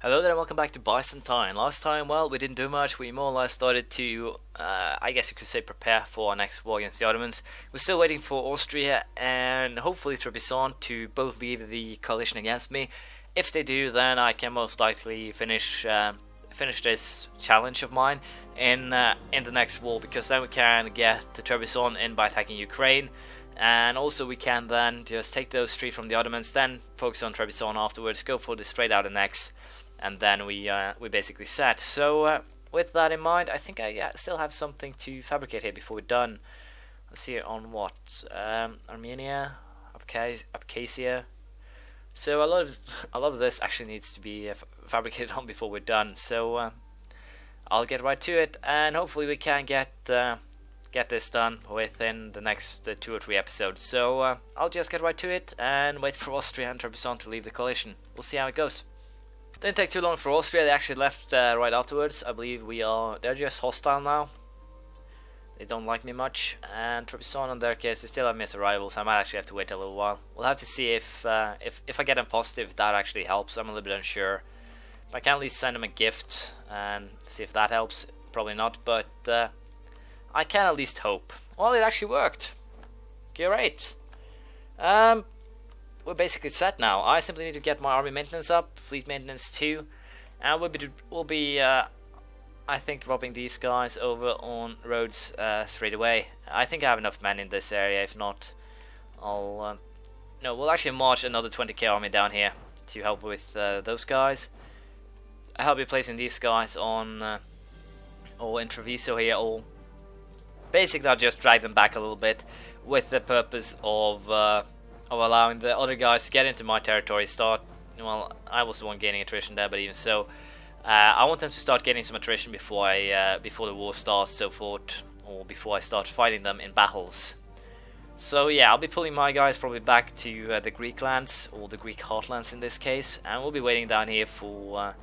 Hello there and welcome back to Byzantine. Last time, well, we didn't do much. We more or less started to, I guess you could say, prepare for our next war against the Ottomans. We're still waiting for Austria and hopefully Trebizond to both leave the coalition against me. If they do, then I can most likely finish this challenge of mine in the next war, because then we can get the Trebizond in by attacking Ukraine. And also we can then just take those three from the Ottomans, then focus on Trebizond afterwards, go for the straight out annex. And then we basically set. So with that in mind, I think I still have something to fabricate here before we're done. Let's see on what Armenia, Abkhazia. So a lot of this actually needs to be fabricated on before we're done. So I'll get right to it, and hopefully we can get this done within the next 2 or 3 episodes. So I'll just get right to it and wait for Austria and Trebizond to leave the coalition. We'll see how it goes. Didn't take too long for Austria. They actually left right afterwards. I believe they're just hostile now. They don't like me much. And Trebizond, in their case, they still have me as a rival, so I might actually have to wait a little while. We'll have to see if I get them positive, that actually helps. I'm a little bit unsure. If I can at least send them a gift and see if that helps. Probably not, but I can at least hope. Well, it actually worked. Great. We're basically set now. I simply need to get my army maintenance up, fleet maintenance too, and we'll be I think dropping these guys over on Rhodes straight away. I think I have enough men in this area. If not, no, we'll actually march another 20k army down here to help with those guys. I'll be placing these guys on or in Treviso here, or basically I'll just drag them back a little bit with the purpose of allowing the other guys to get into my territory, well, I was the one gaining attrition there, but even so, I want them to start getting some attrition before the war starts, so forth, or before I start fighting them in battles. So yeah, I'll be pulling my guys probably back to the Greek lands, or the Greek heartlands in this case, and we'll be waiting down here for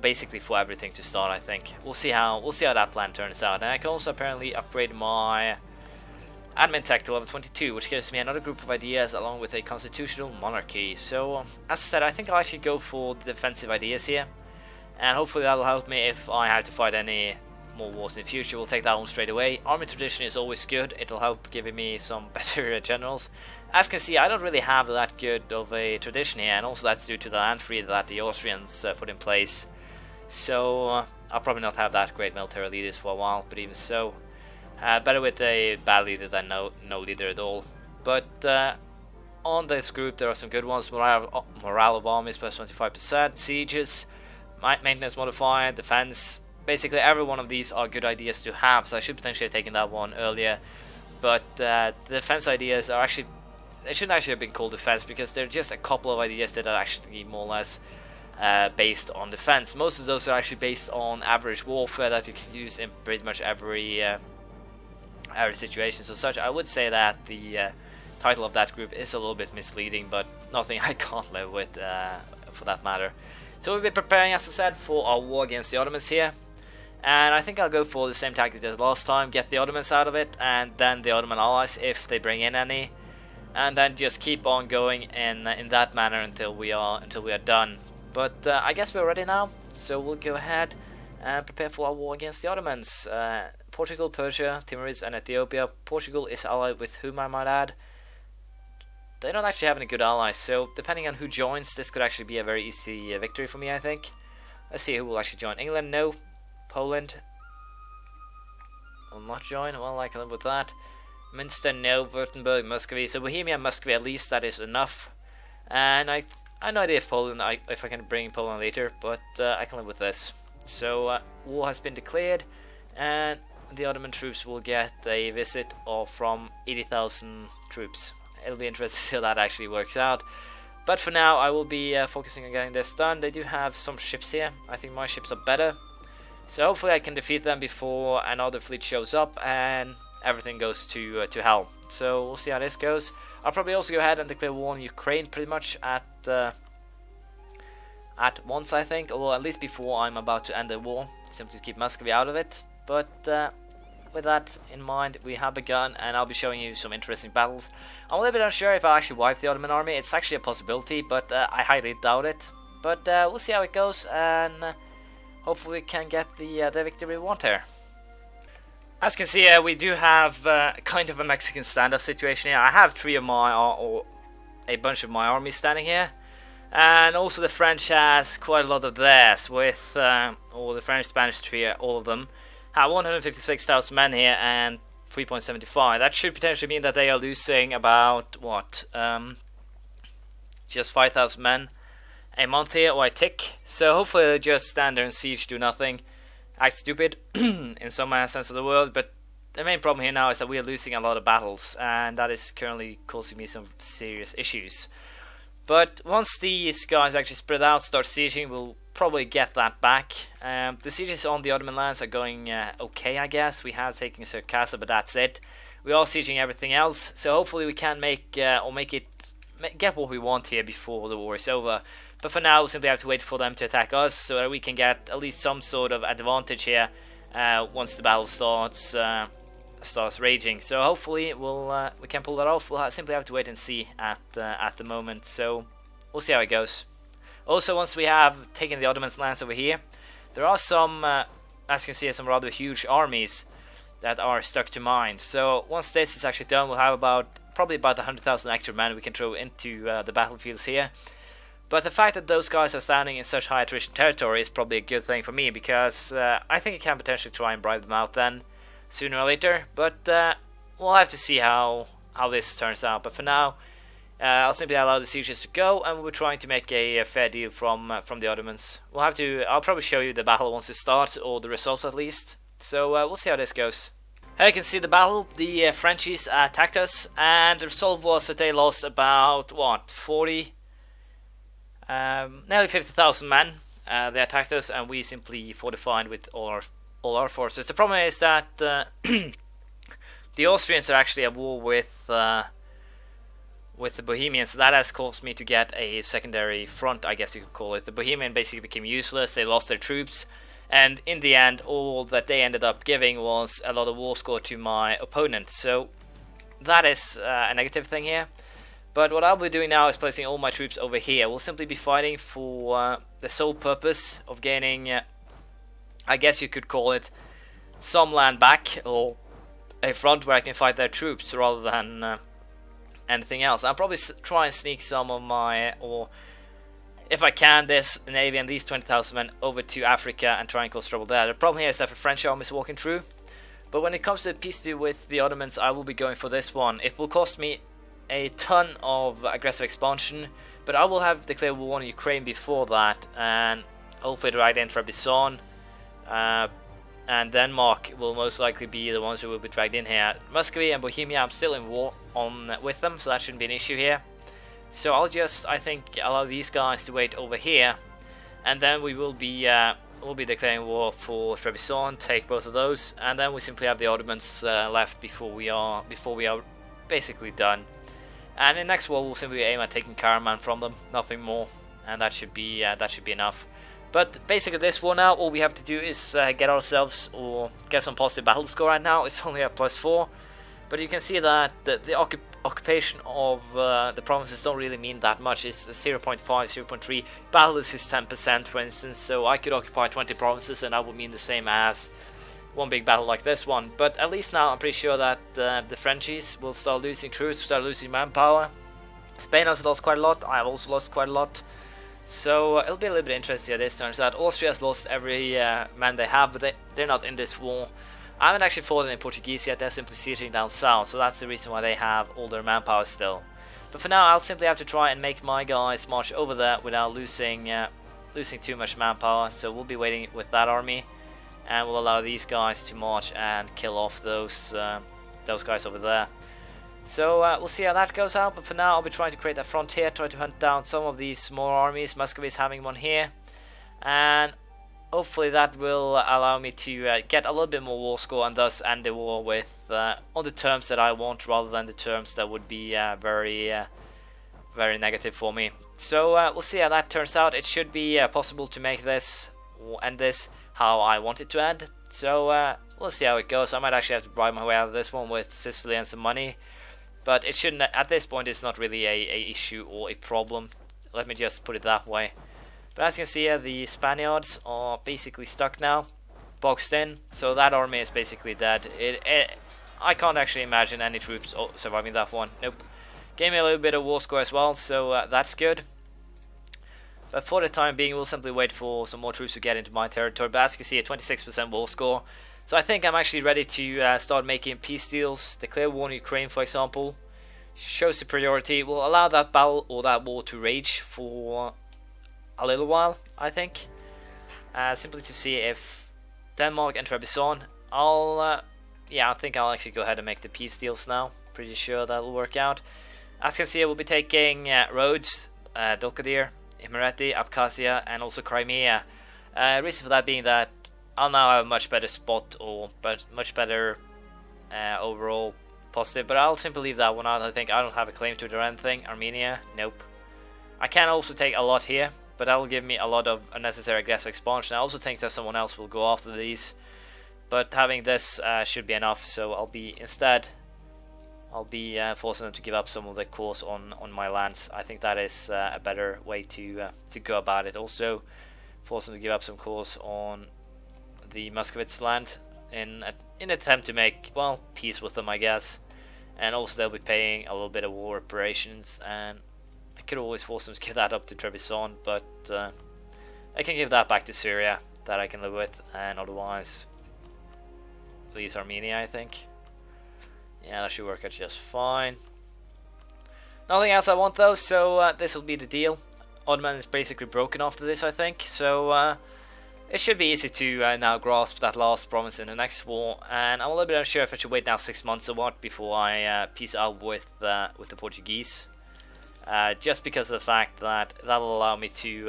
basically for everything to start. I think we'll see how that plan turns out. And I can also apparently upgrade my admin tech to level 22, which gives me another group of ideas along with a constitutional monarchy. So as I said, I think I'll actually go for the defensive ideas here, and hopefully that'll help me if I have to fight any more wars in the future. We'll take that one straight away. Army tradition is always good. It'll help giving me some better generals. As you can see, I don't really have that good of a tradition here, and also that's due to the land free that the Austrians put in place. So I'll probably not have that great military leaders for a while, but even so, better with a bad leader than no leader at all. But on this group there are some good ones. Morale of armies plus 25%, sieges, maintenance modifier, defense. Basically every one of these are good ideas to have, so I should potentially have taken that one earlier. But the defense ideas are actually, they shouldn't actually have been called defense, because they're just a couple of ideas that are actually more or less based on defense. Most of those are actually based on average warfare that you can use in pretty much every situation. So such, I would say that the title of that group is a little bit misleading, but nothing I can't live with for that matter. So we'll be preparing, as I said, for our war against the Ottomans here, and I think I'll go for the same tactic as last time: get the Ottomans out of it, and then the Ottoman allies if they bring in any, and then just keep on going in that manner until we are done. But I guess we're ready now, so we'll go ahead and prepare for our war against the Ottomans. Portugal, Persia, Timurids and Ethiopia. Portugal is allied with whom, I might add? They don't actually have any good allies, so depending on who joins, this could actually be a very easy victory for me, I think. Let's see who will actually join. England, no. Poland will not join. Well, I can live with that. Munster, no. Württemberg, Muscovy. So Bohemia and Muscovy, at least that is enough. And I have no idea if if I can bring Poland later, but I can live with this. So war has been declared, and the Ottoman troops will get a visit from 80,000 troops. It'll be interesting to see how that actually works out. But for now, I will be focusing on getting this done. They do have some ships here. I think my ships are better. So hopefully I can defeat them before another fleet shows up and everything goes to hell. So we'll see how this goes. I'll probably also go ahead and declare war on Ukraine pretty much at once, I think, or at least before I'm about to end the war, simply to keep Muscovy out of it. But with that in mind, we have begun, and I'll be showing you some interesting battles. I'm a little bit unsure if I'll actually wipe the Ottoman army. It's actually a possibility, but I highly doubt it. But we'll see how it goes, and hopefully we can get the victory we want here. As you can see, we do have kind of a Mexican standoff situation here. I have three of my, or a bunch of my armies standing here. And also the French has quite a lot of theirs, with all the French, Spanish, three, all of them have 156,000 men here and 3.75. That should potentially mean that they are losing about, what, just 5,000 men a month here, or a tick. So hopefully they'll just stand there and siege, do nothing, act stupid in some sense of the word. But the main problem here now is that we are losing a lot of battles, and that is currently causing me some serious issues. But once these guys actually spread out, start sieging, we'll probably get that back. The sieges on the Ottoman lands are going okay, I guess. We have taken Circassa, but that's it. We are sieging everything else, so hopefully we can get what we want here before the war is over. But for now, we'll simply have to wait for them to attack us, so that we can get at least some sort of advantage here once the battle starts raging. So hopefully we can pull that off. We'll simply have to wait and see at the moment. So we'll see how it goes. Also, once we have taken the Ottomans' lands over here, there are some, as you can see, some rather huge armies that are stuck to mine. So once this is actually done, we'll have probably about 100,000 extra men we can throw into the battlefields here. But the fact that those guys are standing in such high attrition territory is probably a good thing for me, because I think I can potentially try and bribe them out then, sooner or later. But we'll have to see how this turns out. But for now, I'll simply allow the sieges to go, and we're trying to make a fair deal from the Ottomans. I'll probably show you the battle once it starts, or the results at least. So we'll see how this goes. Here you can see the battle. The Frenchies attacked us, and the result was that they lost about, what, 40... nearly 50,000 men. They attacked us, and we simply fortified with all our forces. The problem is that the Austrians are actually at war with the Bohemians. That has caused me to get a secondary front, I guess you could call it. The Bohemians basically became useless. They lost their troops, and in the end, all that they ended up giving was a lot of war score to my opponent. So that is a negative thing here. But what I'll be doing now is placing all my troops over here. We'll simply be fighting for the sole purpose of gaining, I guess you could call it, some land back, or a front where I can fight their troops rather than anything else. I'll probably try and sneak some of my, or if I can, this navy and these 20,000 men over to Africa and try and cause trouble there. The problem here is that the French army is walking through. But when it comes to a peace deal with the Ottomans, I will be going for this one. It will cost me a ton of aggressive expansion, but I will have declared war on Ukraine before that, and hopefully right in Trebizond, and Denmark will most likely be the ones who will be dragged in here. Muscovy and Bohemia, I'm still in war with them, so that shouldn't be an issue here. So I'll just, I think, allow these guys to wait over here, and then we will be declaring war for Trebizond, take both of those, and then we simply have the Ottomans left before we are basically done. And in the next war, we'll simply aim at taking Karaman from them, nothing more, and that should be enough. But basically, this war now, all we have to do is get ourselves, or get some positive battle score. Right now, it's only at +4, but you can see that the occupation of the provinces don't really mean that much. It's 0.5, 0.3. Battle is 10%, for instance. So I could occupy 20 provinces, and that would mean the same as one big battle like this one. But at least now I'm pretty sure that the Frenchies will start losing troops, start losing manpower. Spain has lost quite a lot. I have also lost quite a lot. So it'll be a little bit interesting how this turns out. Austria has lost every man they have, but they're not in this war. I haven't actually fought in Portuguese yet. They're simply sieging down south, so that's the reason why they have all their manpower still. But for now, I'll simply have to try and make my guys march over there without losing too much manpower. So we'll be waiting with that army, and we'll allow these guys to march and kill off those guys over there. So we'll see how that goes out, but for now I'll be trying to create a frontier, try to hunt down some of these small armies. Muscovy is having one here, and hopefully that will allow me to get a little bit more war score, and thus end the war with on the terms that I want, rather than the terms that would be very negative for me. So we'll see how that turns out. It should be possible to make this, or end this, how I want it to end. So we'll see how it goes. I might actually have to bribe my way out of this one with Sicily and some money. But it shouldn't, at this point it's not really a issue or a problem. Let me just put it that way. But as you can see here, the Spaniards are basically stuck now, boxed in, so that army is basically dead. I can't actually imagine any troops surviving that one. Nope. Gave me a little bit of war score as well, so that's good. But for the time being, we'll simply wait for some more troops to get into my territory. But as you can see, a 26% war score. So I think I'm actually ready to start making peace deals. Declare war on Ukraine, for example. Show superiority. Will allow that battle or that war to rage for a little while, I think. Simply to see if Denmark and Trebizond. I think I'll actually go ahead and make the peace deals now. Pretty sure that'll work out. As you can see, we'll be taking Rhodes, Dulkadir, Imereti, Abkhazia, and also Crimea. Reason for that being that I'll now have a much better spot, or much better overall positive. But I'll simply leave that one out. I think I don't have a claim to it or anything. Armenia, nope. I can also take a lot here, but that'll give me a lot of unnecessary aggressive expansion. I also think that someone else will go after these, but having this should be enough. So I'll be forcing them to give up some of the cores on my lands. I think that is a better way to go about it. Also, force them to give up some cores on the Muscovites land in an attempt to make, well, peace with them, I guess. And also they'll be paying a little bit of war reparations, and I could always force them to give that up to Trebizond, but I can give that back to Syria, that I can live with, and otherwise please Armenia, I think. Yeah, that should work out just fine. Nothing else I want though, so this will be the deal. Ottoman is basically broken after this, I think, so it should be easy to now grasp that last province in the next war, and I'm a little bit unsure if I should wait now 6 months or what before I peace out with the Portuguese, just because of the fact that that'll allow me to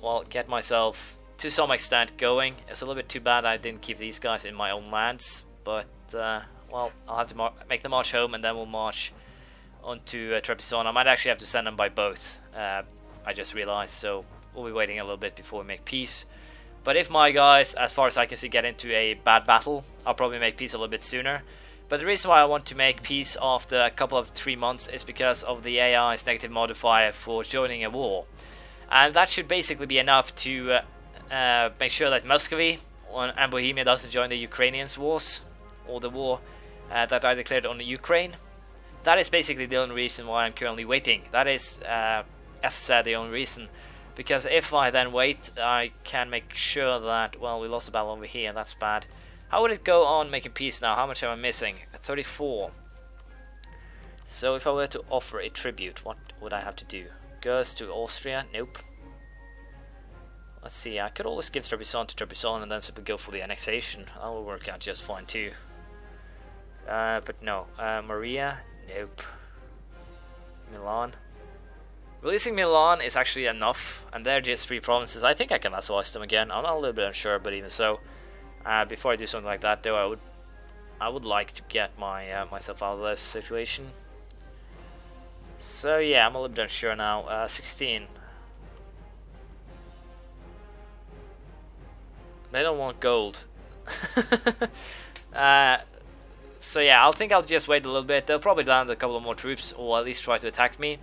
well, get myself to some extent going. It's a little bit too bad I didn't keep these guys in my own lands, but well, I'll have to make the march home, and then we'll march onto Trebizond. I might actually have to send them by both, I just realized, so we'll be waiting a little bit before we make peace. But if my guys, as far as I can see, get into a bad battle, I'll probably make peace a little bit sooner. But the reason why I want to make peace after a couple of 3 months is because of the AI's negative modifier for joining a war. And that should basically be enough to make sure that Muscovy and Bohemia doesn't join the Ukrainians' wars, or the war that I declared on the Ukraine. That is basically the only reason why I'm currently waiting. That is, as I said, the only reason. Because if I then wait, I can make sure that, well, we lost the battle over here, that's bad. How would it go on making peace now? How much am I missing? 34. So if I were to offer a tribute, what would I have to do? Goes to Austria? Nope. Let's see, I could always give Trebizond to Trebizond and then simply go for the annexation. That will work out just fine too. But no. Maria? Nope. Milan? Releasing Milan is actually enough, and they're just 3 provinces. I think I can vassalize them again. I'm not a little bit unsure, but even so, before I do something like that, though, I would like to get myself out of this situation. So yeah, I'm a little bit unsure now. 16. They don't want gold. So yeah, I think I'll just wait a little bit. They'll probably land a couple of more troops, or at least try to attack me.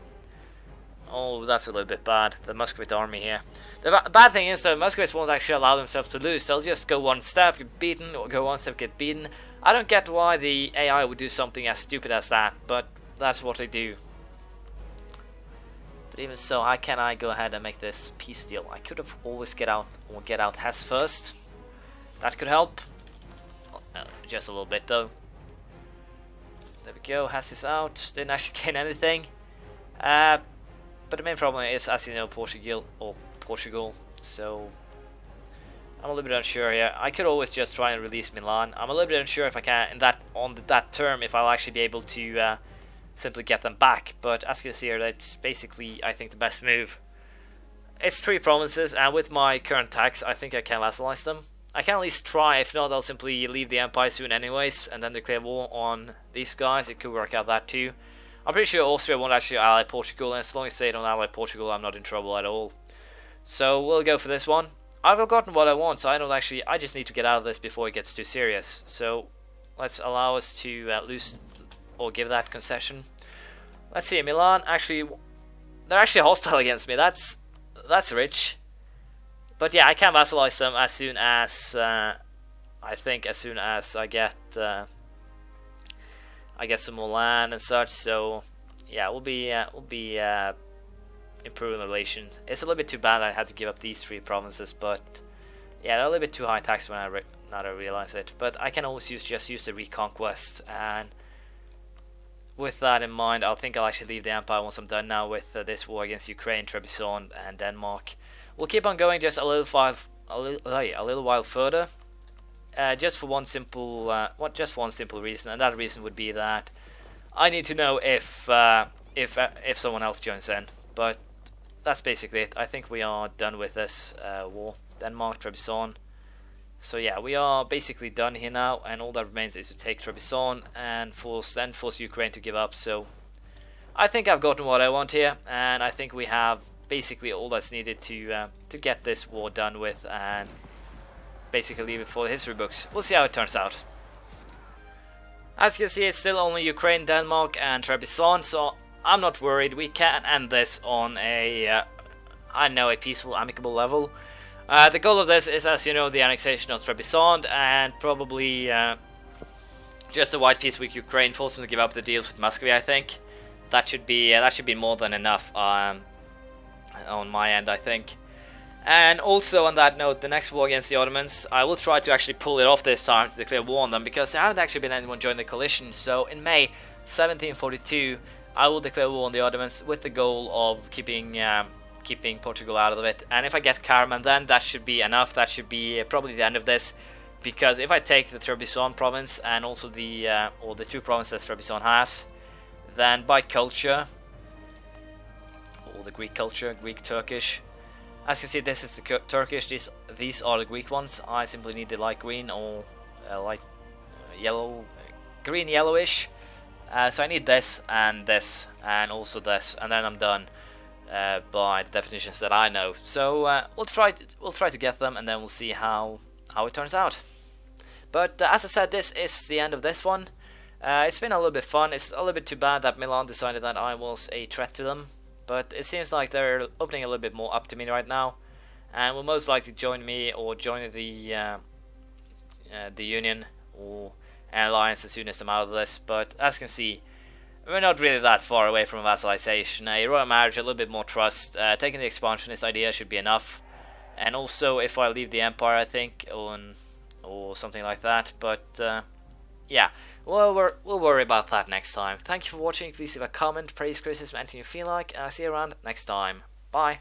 Oh, that's a little bit bad. The Muscovite army here. The bad thing is that Muscovites won't actually allow themselves to lose. They'll just go one step, get beaten, or go one step, get beaten. I don't get why the AI would do something as stupid as that, but that's what they do. But even so, how can I go ahead and make this peace deal? I could have always get out Hesse first. That could help. Just a little bit though. There we go, Hesse is out. Didn't actually gain anything. But the main problem is, as you know, Portugal. So I'm a little bit unsure here. I could always just try and release Milan. I'm a little bit unsure if I can, on that term, if I'll actually be able to simply get them back. But as you can see here, that's basically, I think, the best move. It's 3 provinces, and with my current tax, I think I can vassalize them. I can at least try. If not, I'll simply leave the empire soon anyways, and then declare war on these guys. It could work out that too. I'm pretty sure Austria won't actually ally Portugal, and as long as they don't ally Portugal, I'm not in trouble at all. So we'll go for this one. I've forgotten what I want, so I just need to get out of this before it gets too serious. So let's allow us to lose or give that concession. Let's see, Milan actually, they're actually hostile against me. That's rich. But yeah, I can vassalize them as soon as I think as soon as I get some more land and such. So yeah, we'll be improving the relations. It's a little bit too bad I had to give up these 3 provinces, but yeah, they're a little bit too high tax when now that I realize it. But I can always just use the reconquest, and with that in mind, I think I'll actually leave the empire once I'm done now with this war against Ukraine, Trebizond, and Denmark. We'll keep on going just a little while further, just for one simple reason, and that reason would be that I need to know if someone else joins in. But that's basically it. I think we are done with this war. Denmark, Trebizond. So yeah, we are basically done here now, and all that remains is to take Trebizond and force Ukraine to give up. So I think I've gotten what I want here, and I think we have basically all that's needed to get this war done with, and basically leave it for the history books. We'll see how it turns out. As you can see, it's still only Ukraine, Denmark, and Trebizond, so I'm not worried. We can end this on a peaceful, amicable level. The goal of this is, as you know, the annexation of Trebizond, and probably just a white peace with Ukraine, force them to give up the deals with Muscovy. I think that should be more than enough on my end, I think. And also on that note, the next war against the Ottomans, I will try to actually pull it off this time to declare war on them, because there haven't actually been anyone join the coalition. So in May 1742, I will declare war on the Ottomans with the goal of keeping Portugal out of it. And if I get Karaman, then that should be enough. That should be probably the end of this, because if I take the Trebizond province and also the 2 provinces Trebizond has, then by culture, or the Greek culture, Greek-Turkish, as you see, this is the Turkish. These are the Greek ones. I simply need the light green or light yellow, green yellowish. So I need this and also this, and then I'm done by the definitions that I know. So we'll try to get them, and then we'll see how it turns out. But as I said, this is the end of this one. It's been a little bit fun. It's a little bit too bad that Milan decided that I was a threat to them, but it seems like they're opening a little bit more up to me right now, and will most likely join me or join the Union or an alliance as soon as I'm out of this. But as you can see, we're not really that far away from a vassalization. A royal marriage, a little bit more trust. Taking the expansionist idea should be enough, and also if I leave the empire, I think, or something like that. But yeah, we'll worry about that next time. Thank you for watching. Please leave a comment, praise, criticism, anything you feel like, and I'll see you around next time. Bye.